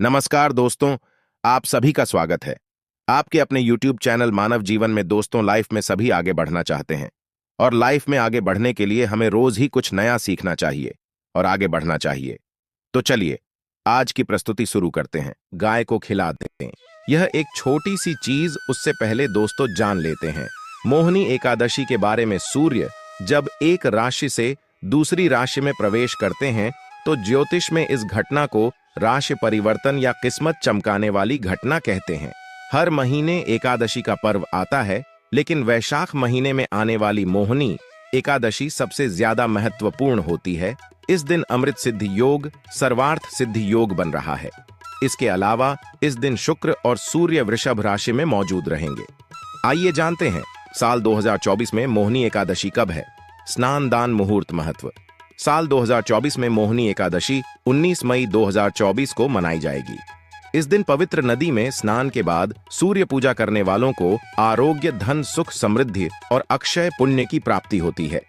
नमस्कार दोस्तों, आप सभी का स्वागत है। आपके अपने YouTube चैनल मानव जीवन में दोस्तों, लाइफ में सभी आगे बढ़ना चाहते हैं और लाइफ में आगे बढ़ने के लिए हमें रोज ही कुछ नया सीखना चाहिए और आगे बढ़ना चाहिए। तो चलिए आज की प्रस्तुति शुरू करते हैं। गाय को खिला देते हैं। यह एक छोटी सी चीज, उससे पहले दोस्तों जान लेते हैं मोहिनी एकादशी के बारे में। सूर्य जब एक राशि से दूसरी राशि में प्रवेश करते हैं तो ज्योतिष में इस घटना को राशि परिवर्तन या किस्मत चमकाने वाली घटना कहते हैं। हर महीने एकादशी का पर्व आता है, लेकिन वैशाख महीने में आने वाली मोहिनी एकादशी सबसे ज्यादा महत्वपूर्ण होती है। इस दिन अमृत सिद्धि योग, सर्वार्थ सिद्धि योग बन रहा है। इसके अलावा इस दिन शुक्र और सूर्य वृषभ राशि में मौजूद रहेंगे। आइए जानते हैं साल 2024 में मोहिनी एकादशी कब है। स्नान दान मुहूर्त महत्व। साल 2024 में मोहिनी एकादशी 19 मई 2024 को मनाई जाएगी। इस दिन पवित्र नदी में स्नान के बाद सूर्य पूजा करने वालों को आरोग्य, धन, सुख, समृद्धि और अक्षय पुण्य की प्राप्ति होती है।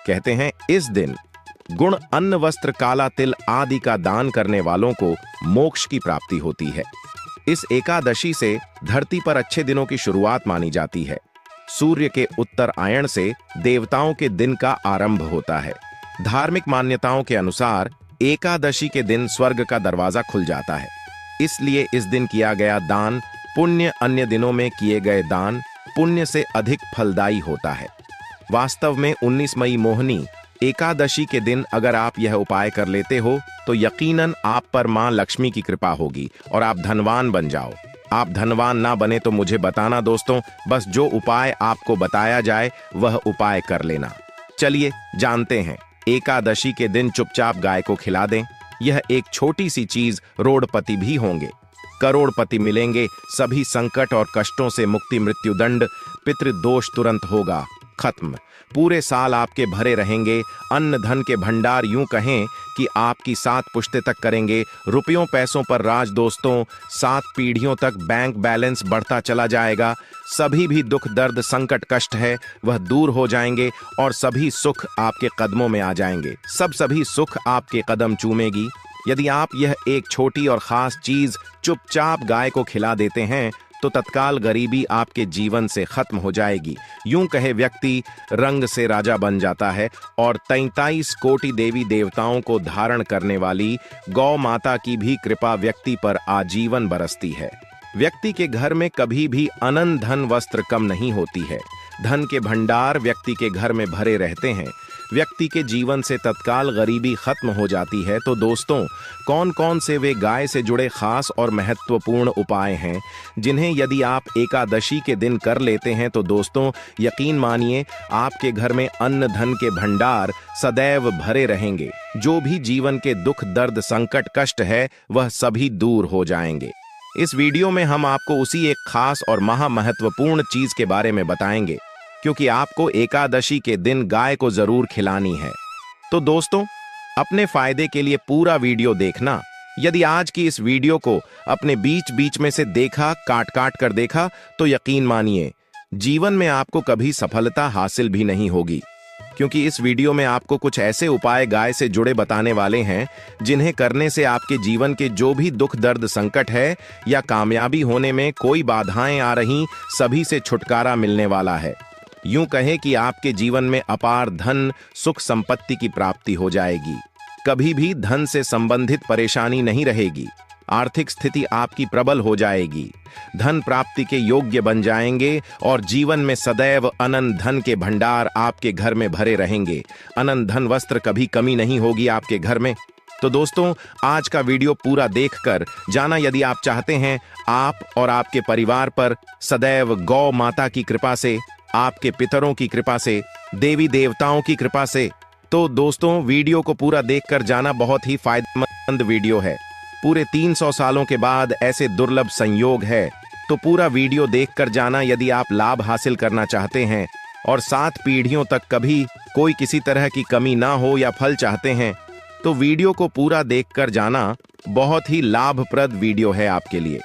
कहते हैं इस दिन गुण, अन्न, वस्त्र, काला तिल आदि का दान करने वालों को मोक्ष की प्राप्ति होती है। इस एकादशी से धरती पर अच्छे दिनों की शुरुआत मानी जाती है। सूर्य के उत्तरायण से देवताओं के दिन का आरंभ होता है। धार्मिक मान्यताओं के अनुसार एकादशी के दिन स्वर्ग का दरवाजा खुल जाता है, इसलिए इस दिन किया गया दान पुण्य अन्य दिनों में किए गए दान पुण्य से अधिक फलदायी होता है। वास्तव में 19 मई मोहिनी एकादशी के दिन अगर आप यह उपाय कर लेते हो तो यकीनन आप पर मां लक्ष्मी की कृपा होगी और आप धनवान बन जाओ। आप धनवान ना बने तो मुझे बताना दोस्तों, बस जो उपाय आपको बताया जाए वह उपाय कर लेना। चलिए जानते हैं। एकादशी के दिन चुपचाप गाय को खिला दें। यह एक छोटी सी चीज रोडपति भी होंगे, करोड़पति मिलेंगे। सभी संकट और कष्टों से मुक्ति, मृत्युदंड, पितृदोष तुरंत होगा खत्म। पूरे साल आपके भरे रहेंगे। अन्न धन के भंडार यूं कहें कि आपकी 7 पुश्ते तक करेंगे। रुपयों पैसों पर राज दोस्तों, 7 पीढ़ियों तक बैंक बैलेंस बढ़ता चला जाएगा। सभी भी दुख, दर्द, संकट, कष्ट है वह दूर हो जाएंगे और सभी सुख आपके कदमों में आ जाएंगे। सभी सुख आपके कदम चूमेगी। यदि आप यह एक छोटी और खास चीज चुपचाप गाय को खिला देते हैं तो तत्काल गरीबी आपके जीवन से खत्म हो जाएगी। यूं कहे व्यक्ति रंग से राजा बन जाता है और 33 कोटि देवी देवताओं को धारण करने वाली गौ माता की भी कृपा व्यक्ति पर आजीवन बरसती है। व्यक्ति के घर में कभी भी अनंत धन, वस्त्र कम नहीं होती है। धन के भंडार व्यक्ति के घर में भरे रहते हैं। व्यक्ति के जीवन से तत्काल गरीबी खत्म हो जाती है। तो दोस्तों, कौन कौन से वे गाय से जुड़े खास और महत्वपूर्ण उपाय हैं जिन्हें यदि आप एकादशी के दिन कर लेते हैं तो दोस्तों यकीन मानिए आपके घर में अन्न धन के भंडार सदैव भरे रहेंगे। जो भी जीवन के दुख, दर्द, संकट, कष्ट है वह सभी दूर हो जाएंगे। इस वीडियो में हम आपको उसी एक खास और महा महत्वपूर्ण चीज के बारे में बताएंगे, क्योंकि आपको एकादशी के दिन गाय को जरूर खिलानी है। तो दोस्तों, अपने फायदे के लिए पूरा वीडियो देखना। यदि आज की इस वीडियो को अपने बीच बीच में से देखा, काट कर देखा, तो यकीन मानिए जीवन में आपको कभी सफलता हासिल भी नहीं होगी, क्योंकि इस वीडियो में आपको कुछ ऐसे उपाय गाय से जुड़े बताने वाले हैं जिन्हें करने से आपके जीवन के जो भी दुख, दर्द, संकट है या कामयाबी होने में कोई बाधाएं आ रही, सभी से छुटकारा मिलने वाला है। यूं कहें कि आपके जीवन में अपार धन, सुख, संपत्ति की प्राप्ति हो जाएगी। कभी भी धन से संबंधित परेशानी नहीं रहेगी। आर्थिक स्थिति आपकी प्रबल हो जाएगी। धन प्राप्ति के योग्य बन जाएंगे और जीवन में सदैव अनंत धन के भंडार आपके घर में भरे रहेंगे। अनंत धन, वस्त्र, कभी कमी नहीं होगी आपके घर में। तो दोस्तों, आज का वीडियो पूरा देखकर जाना। यदि आप चाहते हैं आप और आपके परिवार पर सदैव गौ माता की कृपा से, आपके पितरों की कृपा से, देवी देवताओं की कृपा से, तो दोस्तों वीडियो को पूरा देखकर जाना। बहुत ही फायदेमंद वीडियो है। पूरे 300 सालों के बाद ऐसे दुर्लभ संयोग है, तो पूरा वीडियो देखकर जाना। यदि आप लाभ हासिल करना चाहते हैं और 7 पीढ़ियों तक कभी कोई किसी तरह की कमी ना हो या फल चाहते हैं तो वीडियो को पूरा देखकर जाना। बहुत ही लाभप्रद वीडियो है आपके लिए।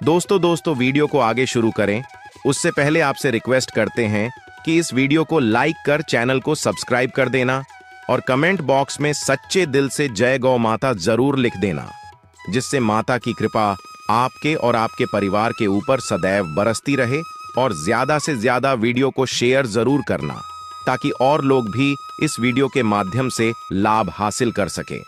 दोस्तों वीडियो को आगे शुरू करें उससे पहले आपसे रिक्वेस्ट करते हैं कि इस वीडियो को लाइक कर चैनल को सब्सक्राइब कर देना और कमेंट बॉक्स में सच्चे दिल से जय गौ माता जरूर लिख देना। जिससे माता की कृपा आपके और आपके परिवार के ऊपर सदैव बरसती रहे। और ज्यादा से ज्यादा वीडियो को शेयर जरूर करना, ताकि और लोग भी इस वीडियो के माध्यम से लाभ हासिल कर सके।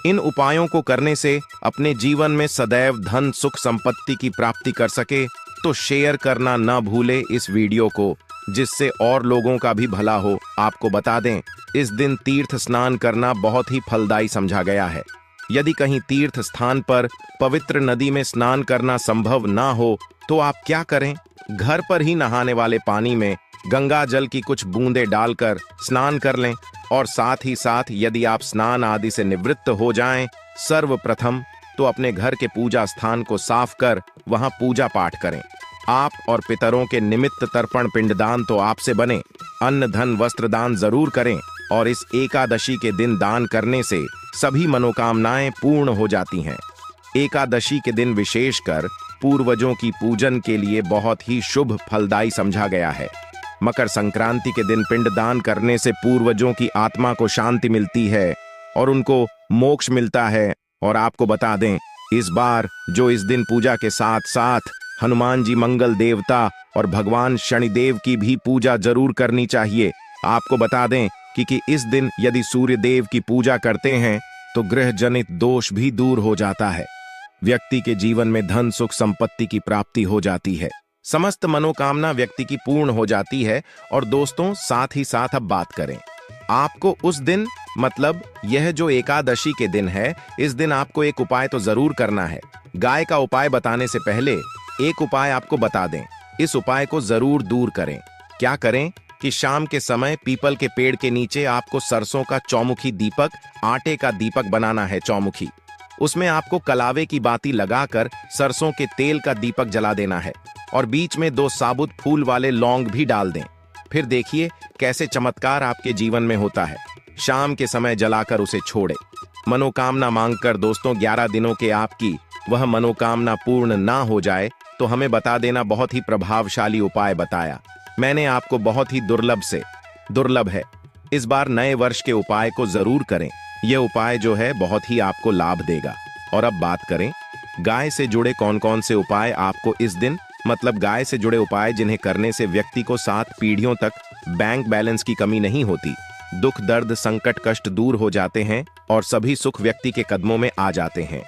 इन उपायों को करने से अपने जीवन में सदैव धन सुख संपत्ति की प्राप्ति कर सके, तो शेयर करना न भूले इस वीडियो को, जिससे और लोगों का भी भला हो। आपको बता दें, इस दिन तीर्थ स्नान करना बहुत ही फलदायी समझा गया है। यदि कहीं तीर्थ स्थान पर पवित्र नदी में स्नान करना संभव ना हो, तो आप क्या करें, घर पर ही नहाने वाले पानी में गंगा जल की कुछ बूंदें डालकर स्नान कर लें। और साथ ही साथ यदि आप स्नान आदि से निवृत्त हो जाएं, सर्वप्रथम तो अपने घर के पूजा स्थान को साफ कर वहां पूजा पाठ करें। आप और पितरों के निमित्त तर्पण पिंडदान तो आपसे बने, अन्न धन वस्त्र दान जरूर करें। और इस एकादशी के दिन दान करने से सभी मनोकामनाएं पूर्ण हो जाती हैं। एकादशी के दिन विशेषकर पूर्वजों की पूजन के लिए बहुत ही शुभ फलदायी समझा गया है। मकर संक्रांति के दिन पिंडदान करने से पूर्वजों की आत्मा को शांति मिलती है और उनको मोक्ष मिलता है। और आपको बता दें, इस बार जो इस दिन पूजा के साथ साथ हनुमान जी मंगल देवता और भगवान शनिदेव की भी पूजा जरूर करनी चाहिए। आपको बता दें कि इस दिन यदि सूर्य देव की पूजा करते हैं तो ग्रह जनित दोष भी दूर हो जाता है। व्यक्ति के जीवन में धन सुख संपत्ति की प्राप्ति हो जाती है, समस्त मनोकामना व्यक्ति की पूर्ण हो जाती है। और दोस्तों, साथ ही साथ अब बात करें, आपको उस दिन मतलब यह जो एकादशी के दिन है, इस दिन आपको एक उपाय तो जरूर करना है। गाय का उपाय बताने से पहले एक उपाय आपको बता दें, इस उपाय को जरूर दूर करें। क्या करें कि शाम के समय पीपल के पेड़ के नीचे आपको सरसों का चौमुखी दीपक, आटे का दीपक बनाना है चौमुखी। उसमें आपको कलावे की बाती लगाकर सरसों के तेल का दीपक जला देना है और बीच में 2 साबुत फूल वाले लौंग भी डाल दें। फिर देखिए कैसे चमत्कार आपके जीवन में होता है। शाम के समय जलाकर उसे छोड़े। मनोकामना मांगकर दोस्तों 11 दिनों के आपकी वह मनोकामना पूर्ण ना हो जाए तो हमें बता देना। बहुत ही प्रभावशाली उपाय बताया मैंने आपको, बहुत ही दुर्लभ है। इस बार नए वर्ष के उपाय को जरूर करें। यह उपाय जो है बहुत ही आपको लाभ देगा। और अब बात करें गाय से जुड़े कौन कौन से उपाय आपको इस दिन, मतलब गाय से जुड़े उपाय जिन्हें करने से व्यक्ति को 7 पीढ़ियों तक बैंक बैलेंस की कमी नहीं होती, दुख दर्द संकट कष्ट दूर हो जाते हैं और सभी सुख व्यक्ति के कदमों में आ जाते हैं।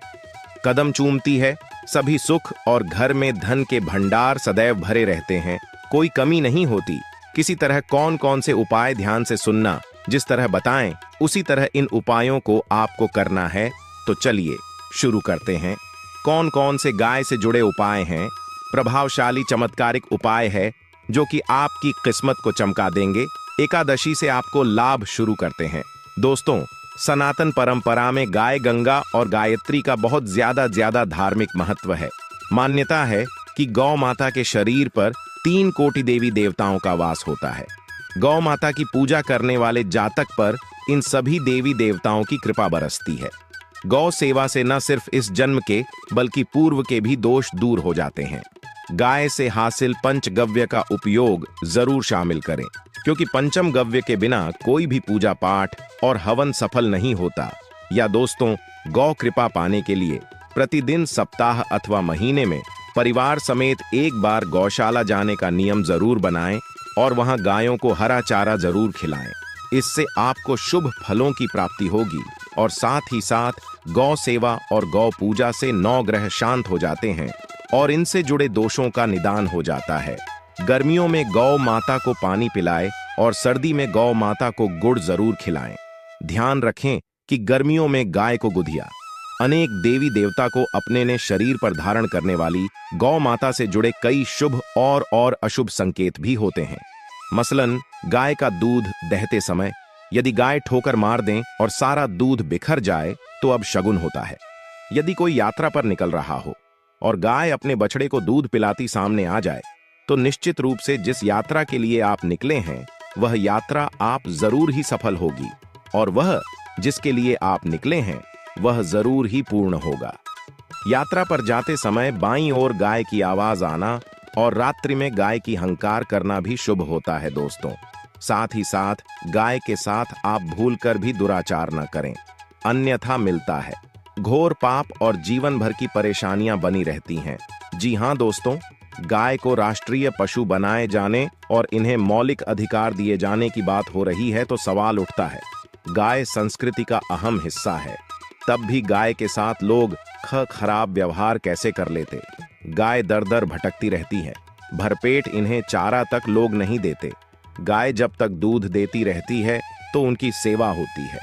कदम चूमती है सभी सुख और घर में धन के भंडार सदैव भरे रहते हैं, कोई कमी नहीं होती। किसी तरह कौन कौन से उपाय ध्यान से सुनना, जिस तरह बताएं उसी तरह इन उपायों को आपको करना है। तो चलिए शुरू करते हैं। कौन कौन से गाय से जुड़े उपाय हैं, प्रभावशाली चमत्कारिक उपाय है जो कि आपकी किस्मत को चमका देंगे। एकादशी से आपको लाभ शुरू करते हैं। दोस्तों, सनातन परंपरा में गाय गंगा और गायत्री का बहुत ज्यादा धार्मिक महत्व है। मान्यता है कि गौ माता के शरीर पर 3 कोटि देवी देवताओं का वास होता है। गौ माता की पूजा करने वाले जातक पर इन सभी देवी देवताओं की कृपा बरसती है। गौ सेवा से न सिर्फ इस जन्म के बल्कि पूर्व के भी दोष दूर हो जाते हैं। गाय से हासिल पंचगव्य का उपयोग जरूर शामिल करें, क्योंकि पंचम गव्य के बिना कोई भी पूजा पाठ और हवन सफल नहीं होता। या दोस्तों, गौ कृपा पाने के लिए प्रतिदिन, सप्ताह अथवा महीने में परिवार समेत एक बार गौशाला जाने का नियम जरूर बनाएं और वहां गायों को हरा चारा जरूर खिलाएं। इससे आपको शुभ फलों की प्राप्ति होगी और साथ ही साथ गौ सेवा और गौ पूजा से 9 ग्रह शांत हो जाते हैं और इनसे जुड़े दोषों का निदान हो जाता है। गर्मियों में गौ माता को पानी पिलाएं और सर्दी में गौ माता को गुड़ जरूर खिलाएं। ध्यान रखें कि गर्मियों में गाय को गुधिया। अनेक देवी देवता को अपने ने शरीर पर धारण करने वाली गौ माता से जुड़े कई शुभ और अशुभ संकेत भी होते हैं। मसलन, गाय का दूध दहते समय यदि गाय ठोकर मार दें और सारा दूध बिखर जाए तो अब शगुन होता है। यदि कोई यात्रा पर निकल रहा हो और गाय अपने बछड़े को दूध पिलाती सामने आ जाए तो निश्चित रूप से जिस यात्रा के लिए आप निकले हैं वह यात्रा आप जरूर ही सफल होगी और वह जिसके लिए आप निकले हैं वह जरूर ही पूर्ण होगा। यात्रा पर जाते समय बाईं ओर गाय की आवाज आना और रात्रि में गाय की हंकार करना भी शुभ होता है। दोस्तों, साथ ही साथ गाय के साथ आप भूलकर भी दुराचार न करें, अन्यथा मिलता है। घोर पाप और जीवन भर की परेशानियां बनी रहती हैं। जी हां दोस्तों, गाय को राष्ट्रीय पशु बनाए जाने और इन्हें मौलिक अधिकार दिए जाने की बात हो रही है तो सवाल उठता है, गाय संस्कृति का अहम हिस्सा है, तब भी गाय के साथ लोग खराब व्यवहार कैसे कर लेते। गाय दर दर भटकती रहती है, भरपेट इन्हें चारा तक लोग नहीं देते। गाय जब तक दूध देती रहती है तो उनकी सेवा होती है,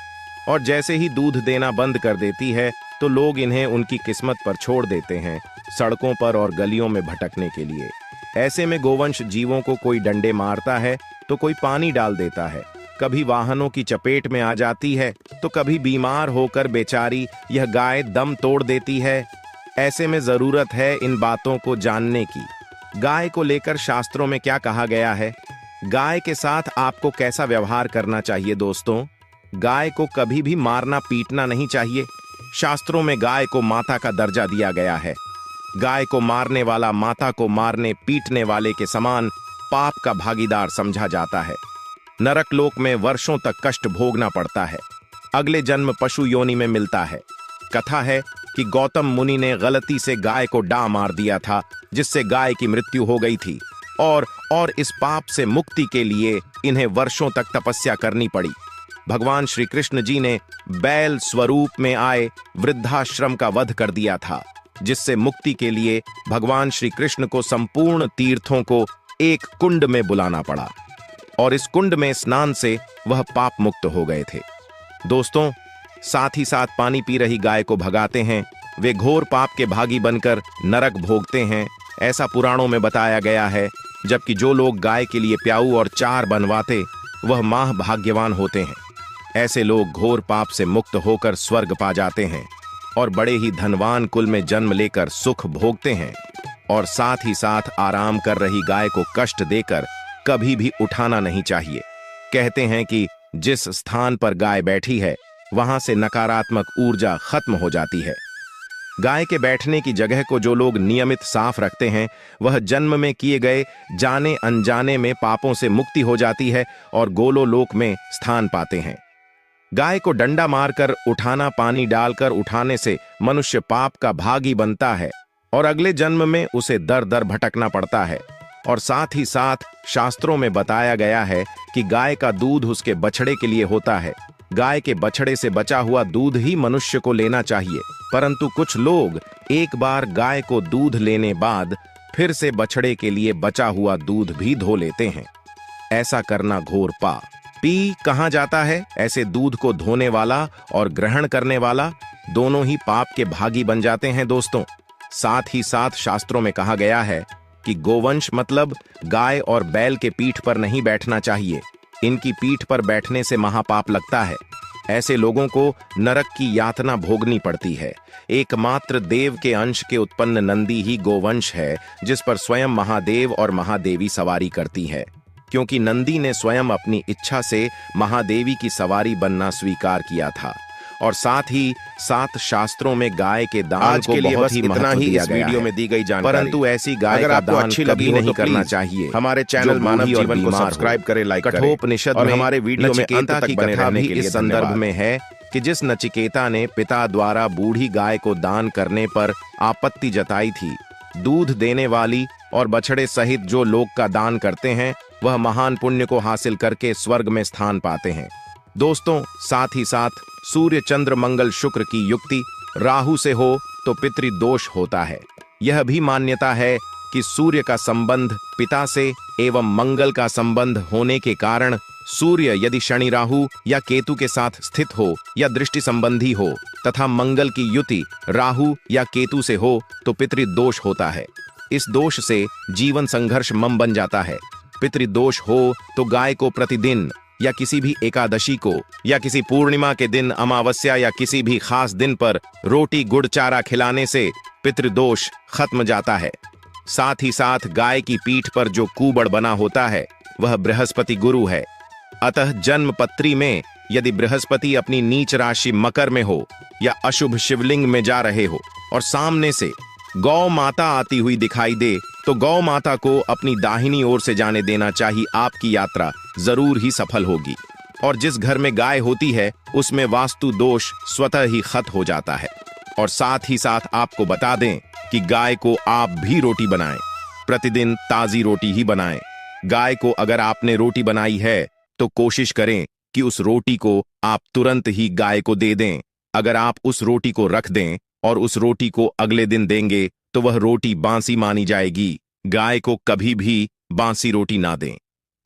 और जैसे ही दूध देना बंद कर देती है तो लोग इन्हें उनकी किस्मत पर छोड़ देते हैं, सड़कों पर और गलियों में भटकने के लिए। ऐसे में गोवंश जीवों को कोई डंडे मारता है तो कोई पानी डाल देता है, कभी वाहनों की चपेट में आ जाती है तो कभी बीमार होकर बेचारी यह गाय दम तोड़ देती है। ऐसे में जरूरत है इन बातों को जानने की। गाय को लेकर शास्त्रों में क्या कहा गया है, गाय के साथ आपको कैसा व्यवहार करना चाहिए। दोस्तों, गाय को कभी भी मारना पीटना नहीं चाहिए। शास्त्रों में गाय को माता का दर्जा दिया गया है। गाय को मारने वाला माता को मारने पीटने वाले के समान पाप का भागीदार समझा जाता है। नरक लोक में वर्षों तक कष्ट भोगना पड़ता है, अगले जन्म पशु योनि में मिलता है। कथा है कि गौतम मुनि ने गलती से गाय को डा मार दिया था, जिससे गाय की मृत्यु हो गई थी, और इस पाप से मुक्ति के लिए इन्हें वर्षों तक तपस्या करनी पड़ी। भगवान श्री कृष्ण जी ने बैल स्वरूप में आए वृद्धाश्रम का वध कर दिया था, जिससे मुक्ति के लिए भगवान श्री कृष्ण को संपूर्ण तीर्थों को एक कुंड में बुलाना पड़ा, और इस कुंड में स्नान से वह पाप मुक्त हो गए थे। दोस्तों, साथ ही साथ पानी पी रही गाय को भगाते हैं, वे घोर पाप के भागी बनकर नरक भोगते हैं, ऐसा पुराणों में बताया गया है। जबकि जो लोग गाय के लिए प्याऊ और चार बनवाते वह माह भाग्यवान होते हैं। ऐसे लोग घोर पाप से मुक्त होकर स्वर्ग पा जाते हैं और बड़े ही धनवान कुल में जन्म लेकर सुख भोगते हैं। और साथ ही साथ आराम कर रही गाय को कष्ट देकर कभी भी उठाना नहीं चाहिए। कहते हैं कि जिस स्थान पर गाय बैठी है वहां से नकारात्मक ऊर्जा खत्म हो जाती है। गाय के बैठने की जगह को जो लोग नियमित साफ रखते हैं वह जन्म में किए गए जाने अनजाने में पापों से मुक्ति हो जाती है और गोलोलोक में स्थान पाते हैं। गाय को डंडा मारकर उठाना, पानी डालकर उठाने से मनुष्य पाप का भागी बनता है और अगले जन्म में उसे दर दर भटकना पड़ता है। और साथ ही साथ शास्त्रों में बताया गया है कि गाय का दूध उसके बछड़े के लिए होता है। गाय के बछड़े से बचा हुआ दूध ही मनुष्य को लेना चाहिए, परंतु कुछ लोग एक बार गाय को दूध लेने बाद फिर से बछड़े के लिए बचा हुआ दूध भी धो लेते हैं। ऐसा करना घोर पाप। पी कहा जाता है, ऐसे दूध को धोने वाला और ग्रहण करने वाला दोनों ही पाप के भागी बन जाते हैं। दोस्तों, साथ ही साथ शास्त्रों में कहा गया है कि गोवंश मतलब गाय और बैल के पीठ पर नहीं बैठना चाहिए। इनकी पीठ पर बैठने से महापाप लगता है। ऐसे लोगों को नरक की यातना भोगनी पड़ती है। एकमात्र देव के अंश के उत्पन्न नंदी ही गोवंश है, जिस पर स्वयं महादेव और महादेवी सवारी करती है, क्योंकि नंदी ने स्वयं अपनी इच्छा से महादेवी की सवारी बनना स्वीकार किया था। और साथ ही साथ शास्त्रों में गाय के दान को बहुत ही महत्व दिया गया है। में दी गई जानकारी, परंतु ऐसी गाय का दान कभी नहीं करना चाहिए। हमारे चैनल मानव जीवन को सब्सक्राइब करें, लाइक करें। कठोपनिषद और हमारे वीडियो में अंत तक बने रहने के लिए इस संदर्भ में है कि जिस नचिकेता ने पिता द्वारा बूढ़ी गाय को दान करने पर आपत्ति जताई थी, दूध देने वाली और बछड़े सहित जो लोग का दान करते हैं वह महान पुण्य को हासिल करके स्वर्ग में स्थान पाते हैं। दोस्तों, साथ ही साथ सूर्य चंद्र मंगल शुक्र की युक्ति राहु से हो तो पितृदोष होता है। यह भी मान्यता है कि सूर्य का संबंध पिता से एवं मंगल का संबंध होने के कारण सूर्य यदि शनि राहु या केतु के साथ स्थित हो या दृष्टि संबंधी हो तथा मंगल की युति राहु या केतु से हो तो पितृदोष होता है। इस दोष से जीवन संघर्ष मम बन जाता है। पितृदोष हो तो गाय को प्रतिदिन या किसी भी एकादशी को या किसी पूर्णिमा के दिन, अमावस्या या किसी भी खास दिन पर रोटी गुड़ चारा खिलाने से पितृदोष खत्म जाता है। साथ ही साथ गाय की पीठ पर जो कूबड़ बना होता है वह बृहस्पति गुरु है। अतः जन्म पत्री में यदि बृहस्पति अपनी नीच राशि मकर में हो या अशुभ शिवलिंग में जा रहे हो और सामने से गौ माता आती हुई दिखाई दे तो गौ माता को अपनी दाहिनी ओर से जाने देना चाहिए। आपकी यात्रा जरूर ही सफल होगी। और जिस घर में गाय होती है उसमें वास्तु दोष स्वतः ही खत्म हो जाता है। और साथ ही साथ आपको बता दें कि गाय को आप भी रोटी बनाएं। प्रतिदिन ताजी रोटी ही बनाएं। गाय को अगर आपने रोटी बनाई है तो कोशिश करें कि उस रोटी को आप तुरंत ही गाय को दे दें। अगर आप उस रोटी को रख दें और उस रोटी को अगले दिन देंगे तो वह रोटी बासी मानी जाएगी। गाय को कभी भी बासी रोटी ना दें।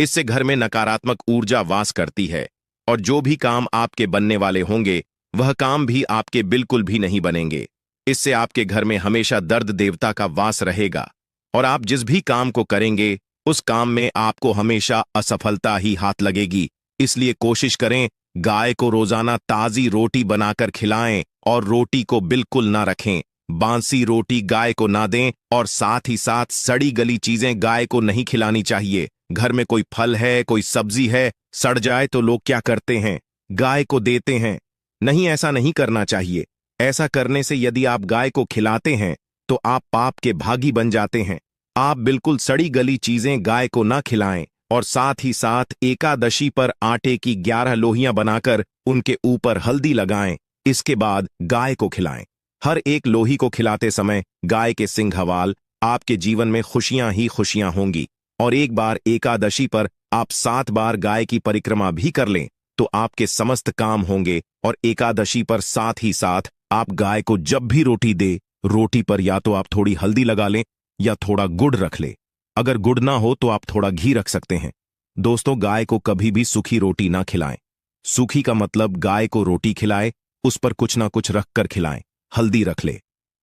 इससे घर में नकारात्मक ऊर्जा वास करती है और जो भी काम आपके बनने वाले होंगे वह काम भी आपके बिल्कुल भी नहीं बनेंगे। इससे आपके घर में हमेशा दर्द देवता का वास रहेगा और आप जिस भी काम को करेंगे उस काम में आपको हमेशा असफलता ही हाथ लगेगी। इसलिए कोशिश करें गाय को रोजाना ताजी रोटी बनाकर खिलाएं और रोटी को बिल्कुल ना रखें। बासी रोटी गाय को ना दें और साथ ही साथ सड़ी गली चीजें गाय को नहीं खिलानी चाहिए। घर में कोई फल है, कोई सब्जी है, सड़ जाए तो लोग क्या करते हैं, गाय को देते हैं। नहीं, ऐसा नहीं करना चाहिए। ऐसा करने से यदि आप गाय को खिलाते हैं तो आप पाप के भागी बन जाते हैं। आप बिल्कुल सड़ी गली चीजें गाय को ना खिलाएं और साथ ही साथ एकादशी पर आटे की 11 लोहियां बनाकर उनके ऊपर हल्दी लगाएं। इसके बाद गाय को खिलाएं। हर एक लोही को खिलाते समय गाय के सिंघवाल आपके जीवन में खुशियां ही खुशियां होंगी। और एक बार एकादशी पर आप 7 बार गाय की परिक्रमा भी कर लें तो आपके समस्त काम होंगे। और एकादशी पर साथ ही साथ आप गाय को जब भी रोटी दे, रोटी पर या तो आप थोड़ी हल्दी लगा लें या थोड़ा गुड़ रख ले। अगर गुड़ ना हो तो आप थोड़ा घी रख सकते हैं। दोस्तों, गाय को कभी भी सूखी रोटी ना खिलाएं। सूखी का मतलब गाय को रोटी खिलाए, उस पर कुछ ना कुछ रख कर खिलाएं। हल्दी रख ले,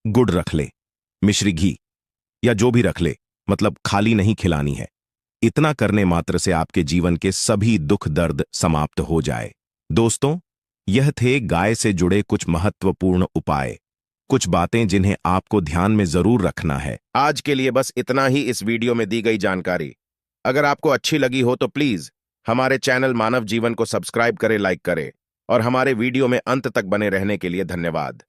गुड़ रख ले, मिश्री घी या जो भी रख ले, मतलब खाली नहीं खिलानी है। इतना करने मात्र से आपके जीवन के सभी दुख दर्द समाप्त हो जाए। दोस्तों, यह थे गाय से जुड़े कुछ महत्वपूर्ण उपाय, कुछ बातें जिन्हें आपको ध्यान में जरूर रखना है। आज के लिए बस इतना ही इस वीडियो में दी गई जानकारी। अगर आपको अच्छी लगी हो तो प्लीज हमारे चैनल मानव जीवन को सब्सक्राइब करें, लाइक करें और हमारे वीडियो में अंत तक बने रहने के लिए धन्यवाद।